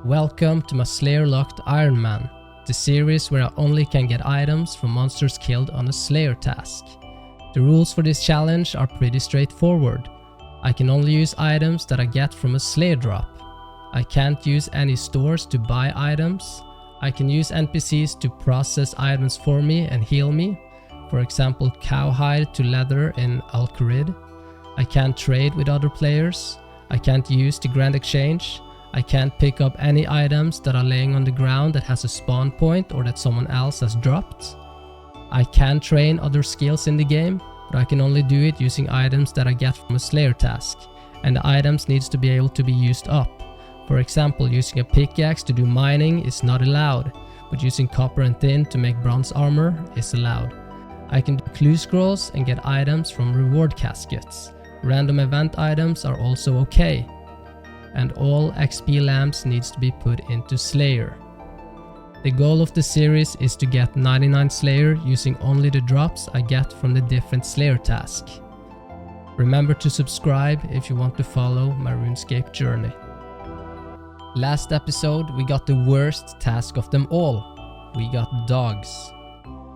Welcome to my Slayer Locked Ironman, the series where I only can get items from monsters killed on a Slayer task. The rules for this challenge are pretty straightforward. I can only use items that I get from a Slayer drop. I can't use any stores to buy items. I can use NPCs to process items for me and heal me, for example cowhide to leather in Al-Kharid. I can't trade with other players. I can't use the Grand Exchange. I can't pick up any items that are laying on the ground that has a spawn point or that someone else has dropped. I can train other skills in the game, but I can only do it using items that I get from a Slayer task, and the items needs to be able to be used up. For example, using a pickaxe to do mining is not allowed, but using copper and tin to make bronze armor is allowed. I can do clue scrolls and get items from reward caskets. Random event items are also okay. And all XP lamps needs to be put into Slayer. The goal of the series is to get 99 Slayer using only the drops I get from the different Slayer tasks. Remember to subscribe if you want to follow my RuneScape journey. Last episode we got the worst task of them all. We got dogs.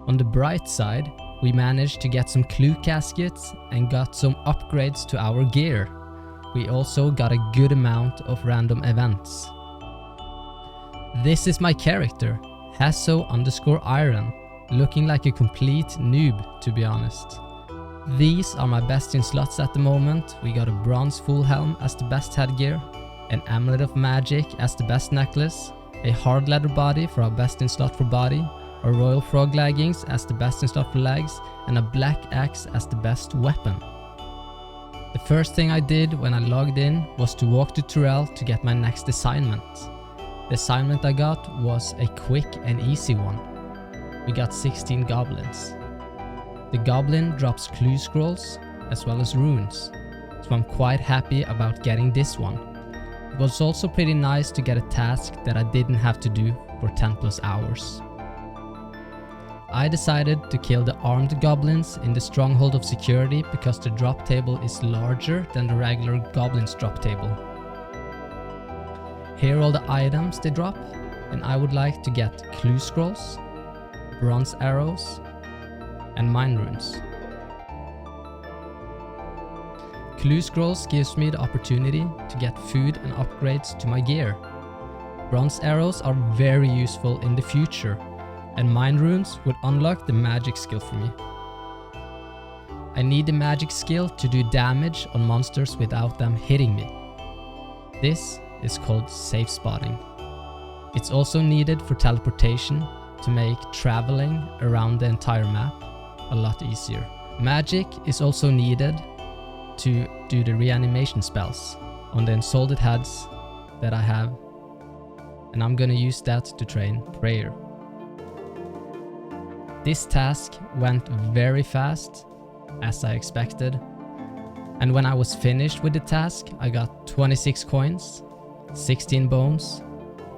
On the bright side, we managed to get some clue caskets and got some upgrades to our gear. We also got a good amount of random events. This is my character, HeSoOSRS, looking like a complete noob to be honest. These are my best in slots at the moment. We got a bronze full helm as the best headgear, an amulet of magic as the best necklace, a hard leather body for our best in slot for body, a royal frog leggings as the best in slot for legs, and a black axe as the best weapon. The first thing I did when I logged in was to walk to Turel to get my next assignment. The assignment I got was a quick and easy one. We got 16 goblins. The goblin drops clue scrolls as well as runes, so I'm quite happy about getting this one. It was also pretty nice to get a task that I didn't have to do for 10 plus hours. I decided to kill the armed goblins in the stronghold of security because the drop table is larger than the regular goblins drop table. Here are all the items they drop, and I would like to get clue scrolls, bronze arrows, and mine runes. Clue scrolls gives me the opportunity to get food and upgrades to my gear. Bronze arrows are very useful in the future, and mine runes would unlock the magic skill for me. I need the magic skill to do damage on monsters without them hitting me. This is called safe spotting. It's also needed for teleportation to make traveling around the entire map a lot easier. Magic is also needed to do the reanimation spells on the insulted heads that I have, and I'm gonna use that to train prayer. This task went very fast, as I expected, and when I was finished with the task, I got 26 coins, 16 bones,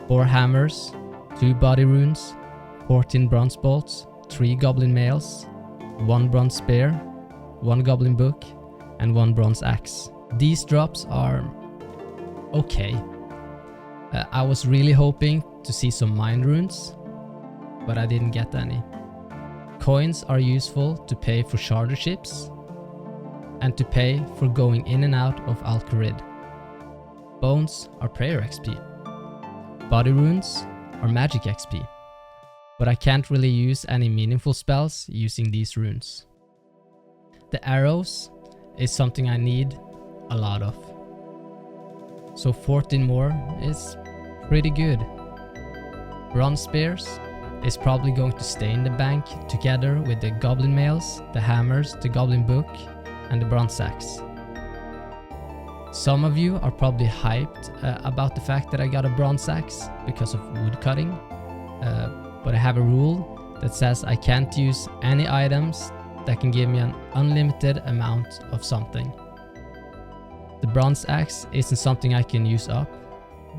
4 hammers, 2 body runes, 14 bronze bolts, 3 goblin mails, 1 bronze spear, 1 goblin book, and 1 bronze axe. These drops are okay. I was really hoping to see some mine runes, but I didn't get any. Coins are useful to pay for charter ships and to pay for going in and out of Al-Kharid. Bones are prayer XP. Body runes are magic XP, but I can't really use any meaningful spells using these runes. The arrows is something I need a lot of, so 14 more is pretty good. Bronze spears is probably going to stay in the bank together with the goblin mails, the hammers, the goblin book, and the bronze axe. Some of you are probably hyped about the fact that I got a bronze axe because of wood cutting, but I have a rule that says I can't use any items that can give me an unlimited amount of something. The bronze axe isn't something I can use up,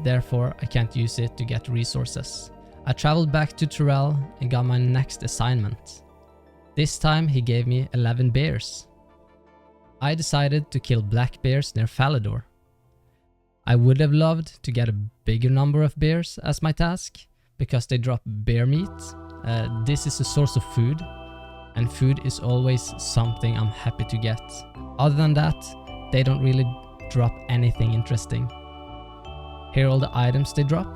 therefore I can't use it to get resources. I traveled back to Turel and got my next assignment. This time he gave me 11 bears. I decided to kill black bears near Falador. I would have loved to get a bigger number of bears as my task, because they drop bear meat. This is a source of food, and food is always something I'm happy to get. Other than that, they don't really drop anything interesting. Here are all the items they drop.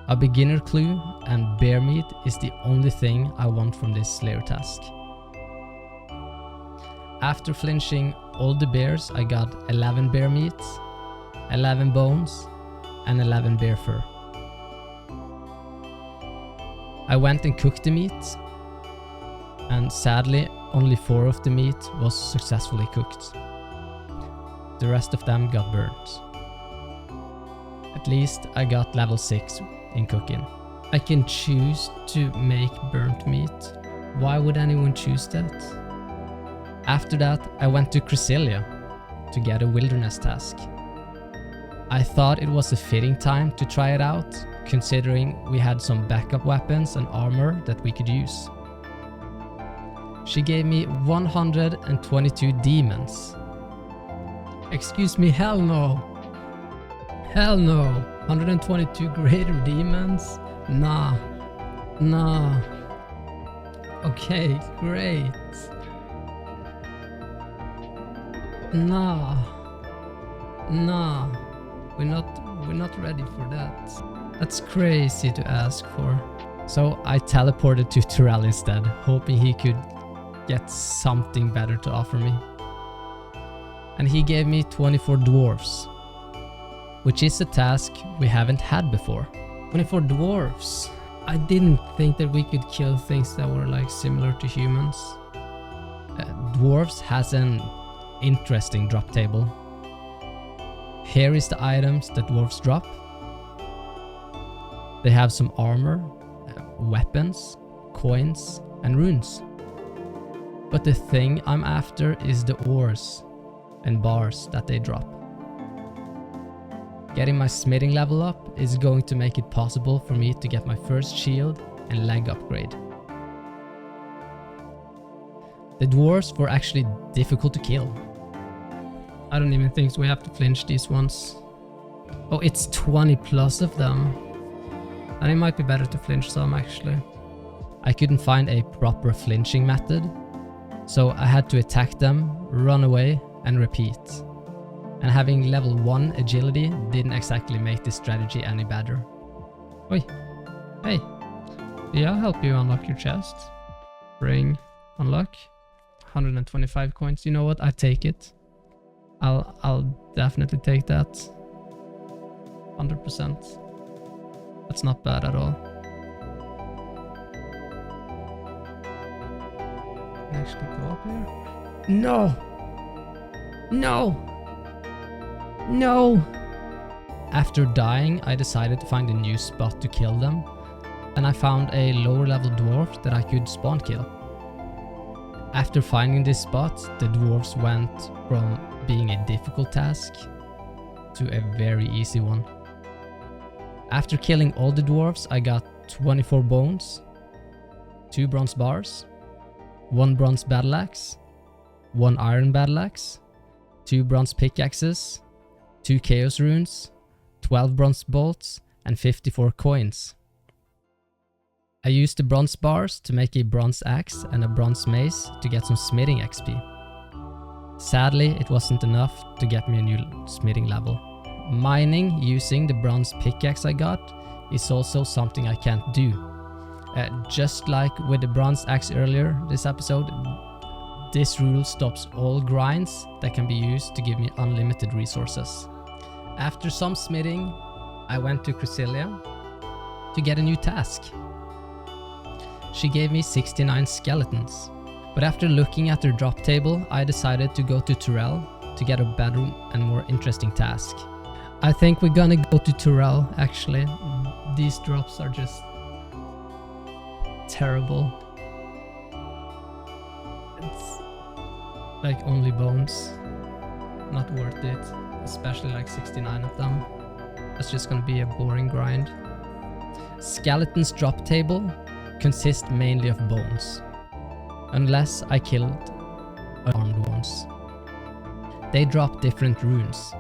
A beginner clue and bear meat is the only thing I want from this Slayer task. After flinching all the bears, I got 11 bear meats, 11 bones, and 11 bear fur. I went and cooked the meat, and sadly only 4 of the meat was successfully cooked. The rest of them got burnt. At least I got level 6 in cooking. I can choose to make burnt meat. Why would anyone choose that? After that, I went to Chrysalia to get a wilderness task. I thought it was a fitting time to try it out, considering we had some backup weapons and armor that we could use. She gave me 122 demons. Excuse me, hell no. Hell no. 122 greater demons? Nah. Okay, great. Nah. We're not ready for that. That's crazy to ask for. So I teleported to Tyrell instead, hoping he could get something better to offer me. And he gave me 24 dwarves, which is a task we haven't had before. 24 dwarves. I didn't think that we could kill things that were like similar to humans. Dwarves has an interesting drop table. Here is the items that dwarves drop. They have some armor, weapons, coins, and runes. But the thing I'm after is the ores and bars that they drop. Getting my smithing level up is going to make it possible for me to get my first shield and leg upgrade. The dwarves were actually difficult to kill. I don't even think we have to flinch these ones. Oh, it's 20 plus of them. And it might be better to flinch some actually. I couldn't find a proper flinching method, so I had to attack them, run away, and repeat. And having level 1 agility didn't exactly make this strategy any better. Oi, hey, yeah, I'll help you unlock your chest. Bring, unlock, 125 coins. You know what? I take it. I'll definitely take that. 100%. That's not bad at all. Can I actually go up here? No! After dying, I decided to find a new spot to kill them, and I found a lower level dwarf that I could spawn kill. After finding this spot, the dwarves went from being a difficult task to a very easy one. After killing all the dwarves, I got 24 bones, 2 bronze bars, 1 bronze battle axe, 1 iron battle axe, 2 bronze pickaxes, 2 chaos runes, 12 bronze bolts, and 54 coins. I used the bronze bars to make a bronze axe and a bronze mace to get some smithing XP. Sadly, it wasn't enough to get me a new smithing level. Mining using the bronze pickaxe I got is also something I can't do. Just like with the bronze axe earlier this episode, this rule stops all grinds that can be used to give me unlimited resources. After some smithing, I went to Chrysalia to get a new task. She gave me 69 skeletons, but after looking at her drop table, I decided to go to Tyrell to get a better and more interesting task. I think we're gonna go to Tyrell actually. These drops are just terrible. It's like only bones. Not worth it, especially like 69 of them. That's just gonna be a boring grind. Skeleton's drop table consists mainly of bones, unless I killed armed ones. they drop different runes,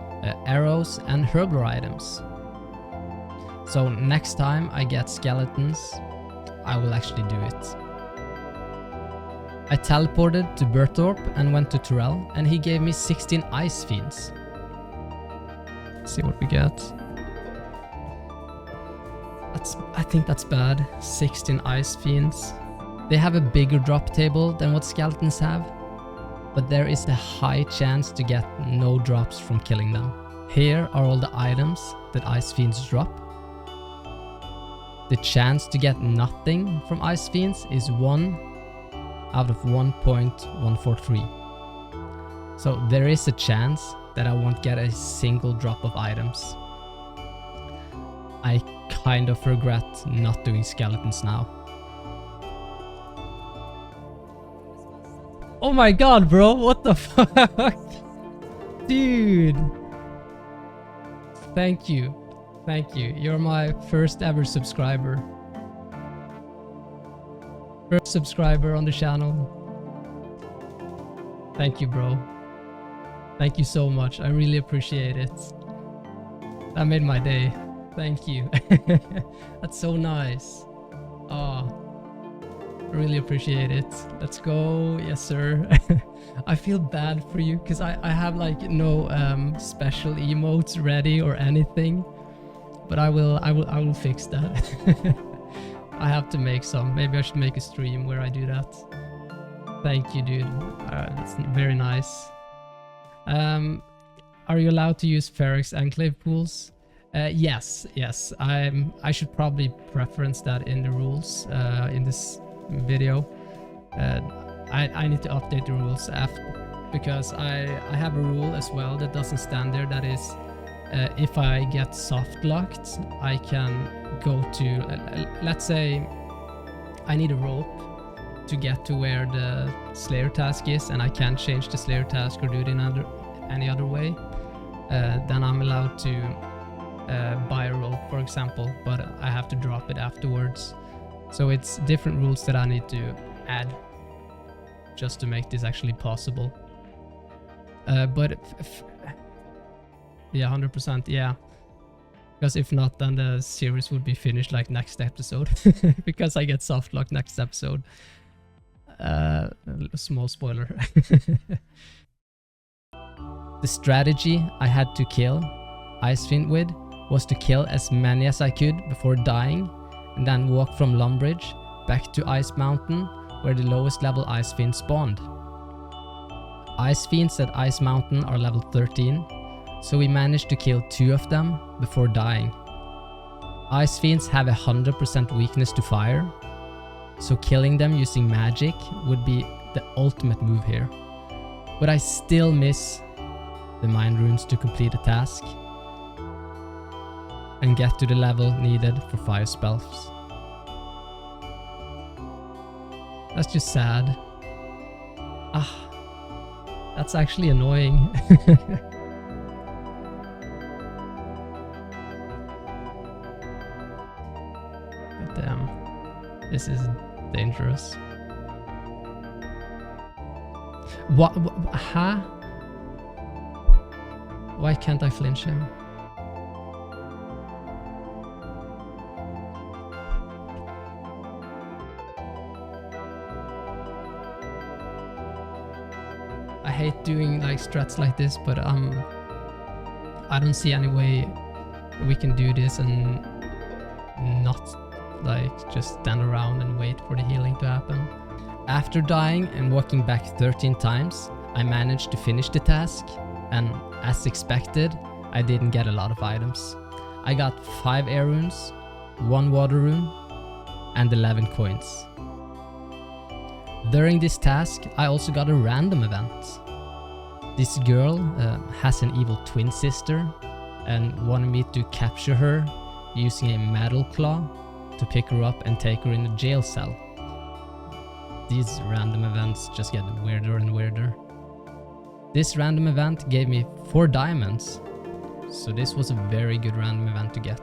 arrows and herbal items. So next time I get skeletons, I will actually do it. I teleported to Berthorpe and went to Turrell, and he gave me 16 ice fiends. Let's see what we get. I think that's bad. 16 ice fiends. They have a bigger drop table than what skeletons have, but there is a high chance to get no drops from killing them. Here are all the items that ice fiends drop. The chance to get nothing from ice fiends is 1 out of 1.143. So there is a chance that I won't get a single drop of items. I kind of regret not doing skeletons now. Oh my god, bro, what the fuck? Dude. Thank you. Thank you. You're my first ever subscriber. First subscriber on the channel. Thank you, bro. Thank you so much. I really appreciate it. That made my day. Thank you. That's so nice. Oh, really appreciate it. Let's go. Yes, sir. I feel bad for you because I have like no special emotes ready or anything, but I will fix that. I have to make some. Maybe I should make a stream where I do that. Thank you, dude. That's very nice. Are you allowed to use Ferex Enclave pools? Yes. I should probably preference that in the rules in this video. I need to update the rules after, because I have a rule as well that doesn't stand there. That is, if I get soft locked, I can go to, let's say I need a rope to get to where the Slayer task is, and I can't change the Slayer task or do it in any other way, then I'm allowed to buy a rope, for example, but I have to drop it afterwards. So it's different rules that I need to add just to make this actually possible. But yeah, 100%, yeah. Because if not, then the series would be finished like next episode. Because I get soft lock next episode. A small spoiler. The strategy I had to kill Icefiend with was to kill as many as I could before dying, and then walk from Lumbridge back to Ice Mountain, where the lowest level Icefiend spawned. Icefiends at Ice Mountain are level 13, so we managed to kill 2 of them before dying. Icefiends have 100% weakness to fire, so killing them using magic would be the ultimate move here. But I still miss the mind runes to complete a task and get to the level needed for fire spells. That's just sad. That's actually annoying. God damn, this is dangerous. What? Huh? Why can't I flinch him? I hate doing like strats like this, but I don't see any way we can do this and not like just stand around and wait for the healing to happen. After dying and walking back 13 times, I managed to finish the task, and as expected, I didn't get a lot of items. I got 5 air runes, 1 water rune, and 11 coins. During this task, I also got a random event. This girl has an evil twin sister and wanted me to capture her using a metal claw to pick her up and take her in a jail cell. These random events just get weirder and weirder. This random event gave me 4 diamonds, so this was a very good random event to get.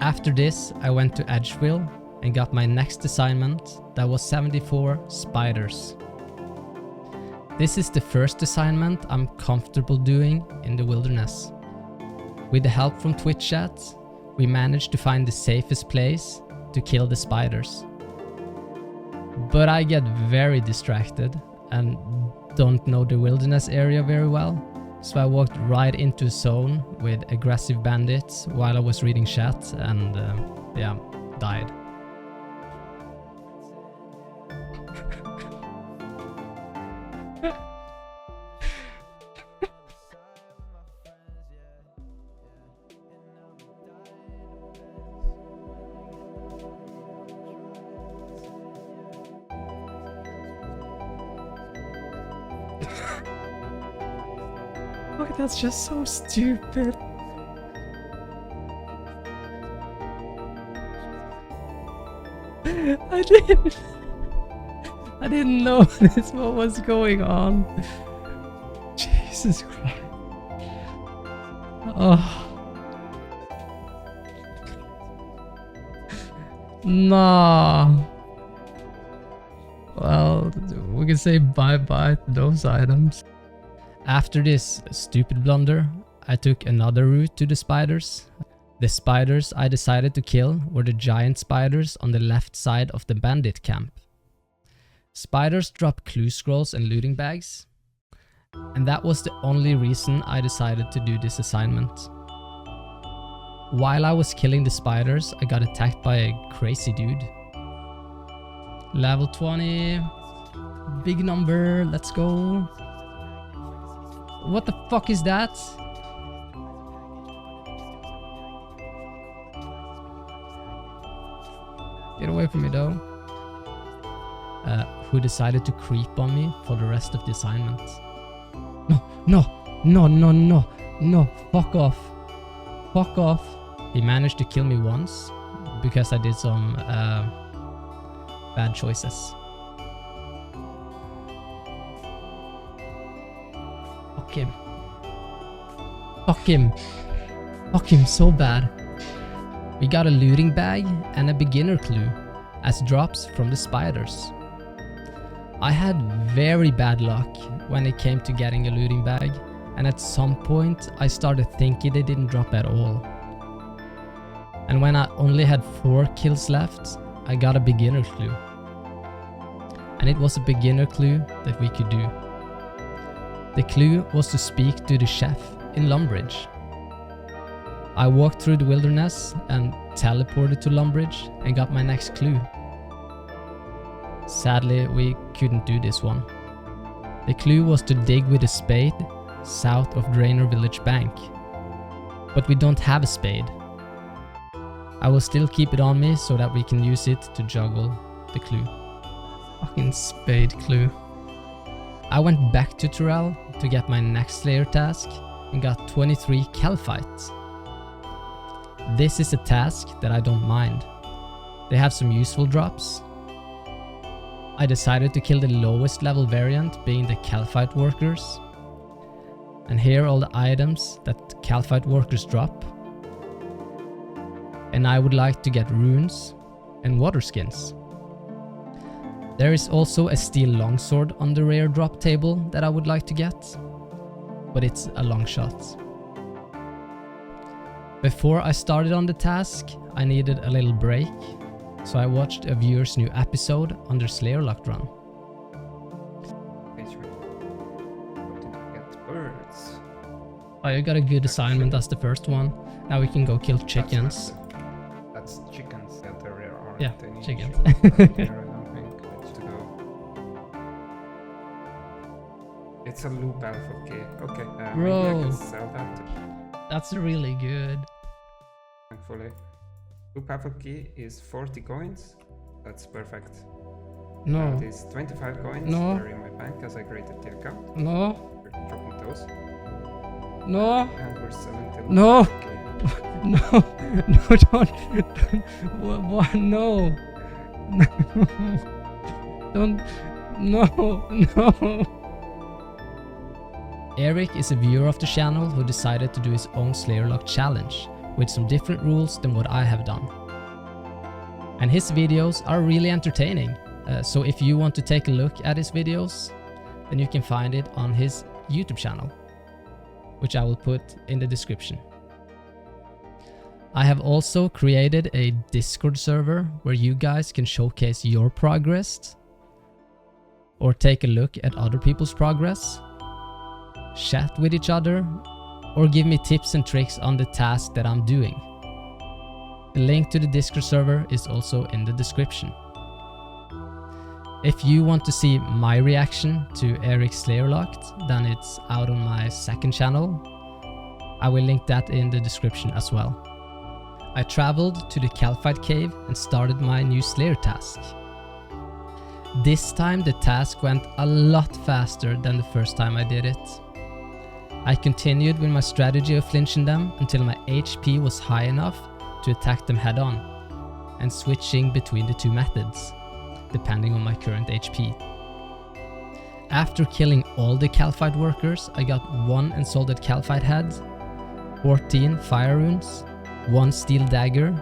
After this, I went to Edgeville and got my next assignment that was 74 spiders. This is the first assignment I'm comfortable doing in the wilderness. With the help from Twitch chat, we managed to find the safest place to kill the spiders. But I get very distracted and don't know the wilderness area very well, so I walked right into a zone with aggressive bandits while I was reading chat and yeah, died. Oh, that's just so stupid. I didn't know this, what was going on. Jesus Christ. Oh. Nah. Well, we can say bye-bye to those items. After this stupid blunder, I took another route to the spiders. The spiders I decided to kill were the giant spiders on the left side of the bandit camp. Spiders drop clue scrolls and looting bags, and that was the only reason I decided to do this assignment. While I was killing the spiders, I got attacked by a crazy dude. Level 20, big number, let's go. What the fuck is that? Get away from me though. Who decided to creep on me for the rest of the assignment? No, fuck off. Fuck off. He managed to kill me once because I did some bad choices. Fuck him. Fuck him. Fuck him so bad. We got a looting bag and a beginner clue as drops from the spiders. I had very bad luck when it came to getting a looting bag, and at some point I started thinking they didn't drop at all. And when I only had 4 kills left, I got a beginner clue. And it was a beginner clue that we could do. The clue was to speak to the chef in Lumbridge. I walked through the wilderness and teleported to Lumbridge and got my next clue. Sadly, we couldn't do this one. The clue was to dig with a spade south of Draenor Village Bank. But we don't have a spade. I will still keep it on me so that we can use it to juggle the clue. Fucking spade clue. I went back to Turel to get my next Slayer task and got 23 Calphite. This is a task that I don't mind. They have some useful drops. I decided to kill the lowest level variant, being the Calphite workers. And here are all the items that Calphite workers drop. And I would like to get runes and water skins. There is also a steel longsword on the rare drop table that I would like to get, but it's a long shot. Before I started on the task, I needed a little break, so I watched a viewer's new episode on their Slayer Locked run. Get birds. Oh, you got a good assignment, that's the first one. Now we can go kill chickens. That's chickens that there are. Yeah, chickens. It's a loop alpha key. Okay, Bro. maybe I can sell that. That's really good. Thankfully. Loop alpha key is 40 coins. That's perfect. No. That is 25 coins. No. They're in my bank as I created the account. No. We're dropping those. No. And we're selling the No. loop alpha key. No, don't. What? No. Don't. No. Eric is a viewer of the channel who decided to do his own Slayer Lock challenge with some different rules than what I have done. And his videos are really entertaining, so if you want to take a look at his videos, then you can find it on his YouTube channel, which I will put in the description. I have also created a Discord server where you guys can showcase your progress or take a look at other people's progress, chat with each other, or give me tips and tricks on the task that I'm doing. The link to the Discord server is also in the description. If you want to see my reaction to Eric's Slayer Locked, then it's out on my second channel. I will link that in the description as well. I traveled to the Calphite cave and started my new Slayer task. This time the task went a lot faster than the first time I did it. I continued with my strategy of flinching them until my HP was high enough to attack them head on, and switching between the two methods, depending on my current HP. After killing all the Calphite workers, I got 1 Ensolded Calphite head, 14 fire runes, 1 steel dagger,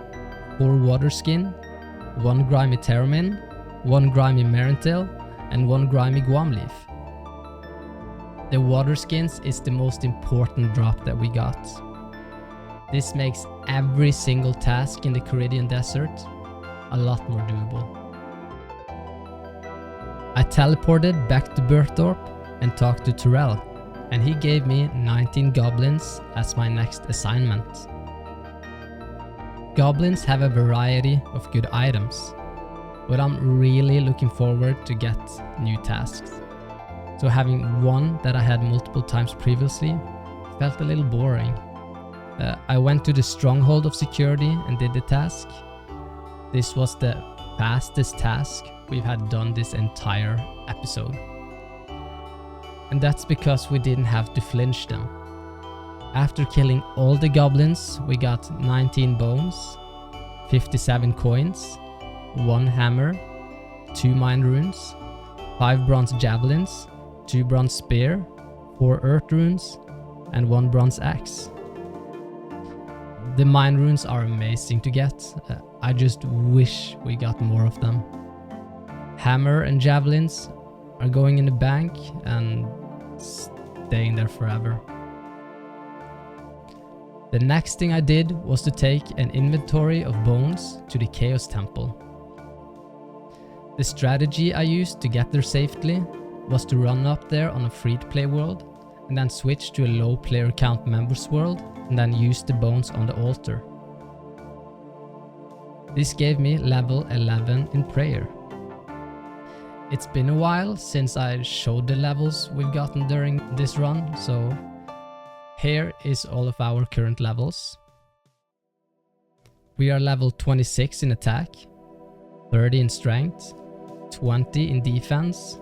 4 water skin, 1 grimy Terramin, 1 grimy Marintail, and 1 grimy Guam leaf. The water skins is the most important drop that we got. This makes every single task in the Caridian Desert a lot more doable. I teleported back to Berthorpe and talked to Terrell, and he gave me 19 goblins as my next assignment. Goblins have a variety of good items, but I'm really looking forward to get new tasks. So having one that I had multiple times previously felt a little boring. I went to the stronghold of security and did the task. This was the fastest task we've had done this entire episode. And that's because we didn't have to flinch them. After killing all the goblins, we got 19 bones, 57 coins, 1 hammer, 2 mind runes, 5 bronze javelins, 2 bronze spear, 4 earth runes, and 1 bronze axe. The mind runes are amazing to get. I just wish we got more of them. Hammer and javelins are going in the bank and staying there forever. The next thing I did was to take an inventory of bones to the Chaos Temple. The strategy I used to get there safely was to run up there on a free-to-play world and then switch to a low player count members world and then use the bones on the altar. This gave me level 11 in prayer. It's been a while since I showed the levels we've gotten during this run, so here is all of our current levels. We are level 26 in attack, 30 in strength, 20 in defense,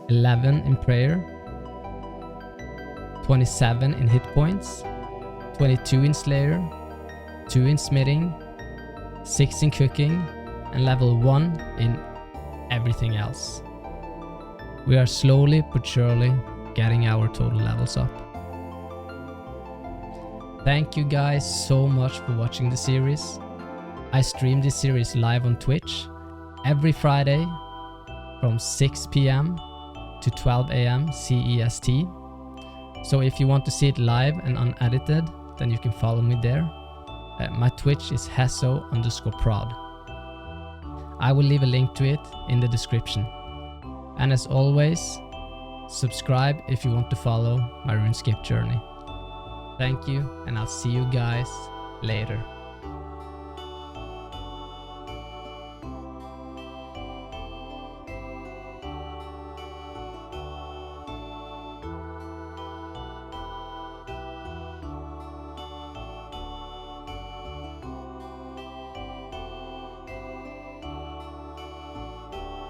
11 in prayer, 27 in hit points, 22 in Slayer, 2 in smithing, 6 in cooking, and level 1 in everything else. We are slowly but surely getting our total levels up. Thank you guys so much for watching the series. I stream this series live on Twitch every Friday from 6 PM to 12 AM CEST. So if you want to see it live and unedited, then you can follow me there. My Twitch is HeSoOSRS. I will leave a link to it in the description. And as always, subscribe if you want to follow my RuneScape journey. Thank you, and I'll see you guys later.